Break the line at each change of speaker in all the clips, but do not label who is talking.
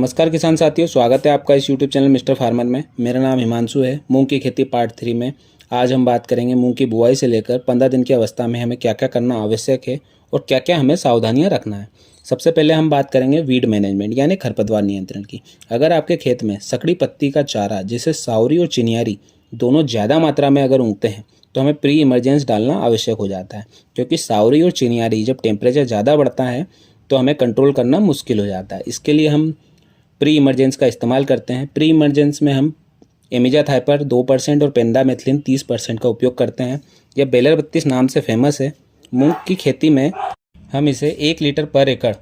नमस्कार किसान साथियों, स्वागत है आपका इस YouTube चैनल मिस्टर फार्मर में। मेरा नाम हिमांशु है। मूंग की खेती पार्ट 3 में आज हम बात करेंगे मूंग की बुआई से लेकर 15 दिन की अवस्था में हमें क्या क्या करना आवश्यक है और क्या क्या हमें सावधानियां रखना है। सबसे पहले हम बात करेंगे वीड मैनेजमेंट यानी खरपतवार नियंत्रण की। अगर आपके खेत में सकड़ी पत्ती का चारा जैसे सावरी और चिनियारी दोनों ज़्यादा मात्रा में अगर उगते हैं तो हमें प्री इमरजेंस डालना आवश्यक हो जाता है, क्योंकि सावरी और चिनियारी जब टेम्परेचर ज़्यादा बढ़ता है तो हमें कंट्रोल करना मुश्किल हो जाता है। इसके लिए हम प्री इमरजेंस का इस्तेमाल करते हैं। प्री इमरजेंस में हम एमिजाथाइपर 2% और पेंडामेथिलिन 30% का उपयोग करते हैं। यह बेलर 32 नाम से फेमस है। मूंग की खेती में हम इसे 1 लीटर पर एकड़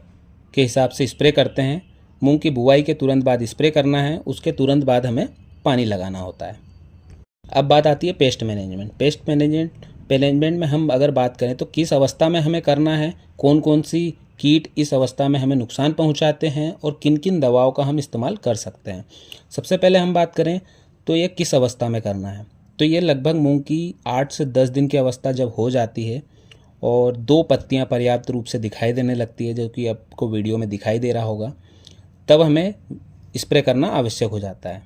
के हिसाब से स्प्रे करते हैं। मूंग की बुआई के तुरंत बाद स्प्रे करना है, उसके तुरंत बाद हमें पानी लगाना होता है। अब बात आती है पेस्ट मैनेजमेंट। पेस्ट मैनेजमेंट में हम अगर बात करें तो किस अवस्था में हमें करना है, कौन कौन सी कीट इस अवस्था में हमें नुकसान पहुंचाते हैं और किन किन दवाओं का हम इस्तेमाल कर सकते हैं। सबसे पहले हम बात करें तो ये किस अवस्था में करना है, तो ये लगभग मूंग की 8 से 10 दिन की अवस्था जब हो जाती है और 2 पत्तियां पर्याप्त रूप से दिखाई देने लगती है, जो कि आपको वीडियो में दिखाई दे रहा होगा, तब हमें स्प्रे करना आवश्यक हो जाता है।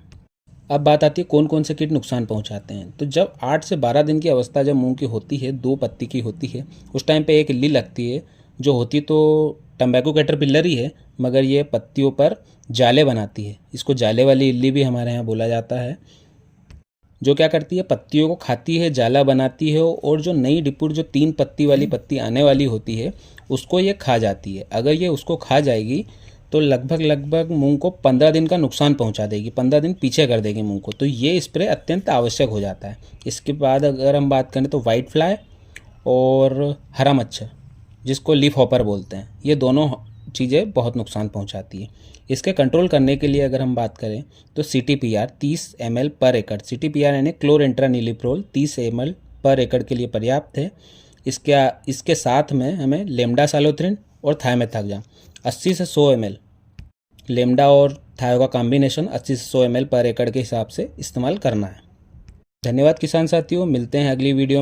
अब बात आती है कौन कौन से कीट नुकसान पहुंचाते हैं। तो जब 8 से 12 दिन की अवस्था जब मूंग की होती है, 2 पत्ती की होती है, उस टाइम पे एक इल्ली लगती है जो होती तो टम्बैको कैटरपिलर ही है, मगर ये पत्तियों पर जाले बनाती है। इसको जाले वाली इल्ली भी हमारे यहाँ बोला जाता है। जो क्या करती है, पत्तियों को खाती है, जाला बनाती है और जो नई डिपुर जो 3 पत्ती वाली पत्ती आने वाली होती है उसको ये खा जाती है। अगर ये उसको खा जाएगी तो लगभग मूंग को 15 दिन का नुकसान पहुंचा देगी, 15 दिन पीछे कर देगी मूंग को। तो ये स्प्रे अत्यंत आवश्यक हो जाता है। इसके बाद अगर हम बात करें तो वाइट फ्लाई और हरा मच्छर, जिसको लीफ हॉपर बोलते हैं, ये दोनों चीज़ें बहुत नुकसान पहुंचाती है। इसके कंट्रोल करने के लिए अगर हम बात करें तो CTPR 30 ml पर एकड़, CTPR यानी क्लोरेंट्रानिलिप्रोल 30 ml पर एकड़ के लिए पर्याप्त है। इसके साथ में हमें लेमडा सालोथ्रिन और थायमेथाक्जाम 80 से 100 ml, लेमडा और थायो का कॉम्बिनेशन 80 से 100 ml पर एकड़ के हिसाब से इस्तेमाल करना है। धन्यवाद किसान साथियों, मिलते हैं अगली वीडियो।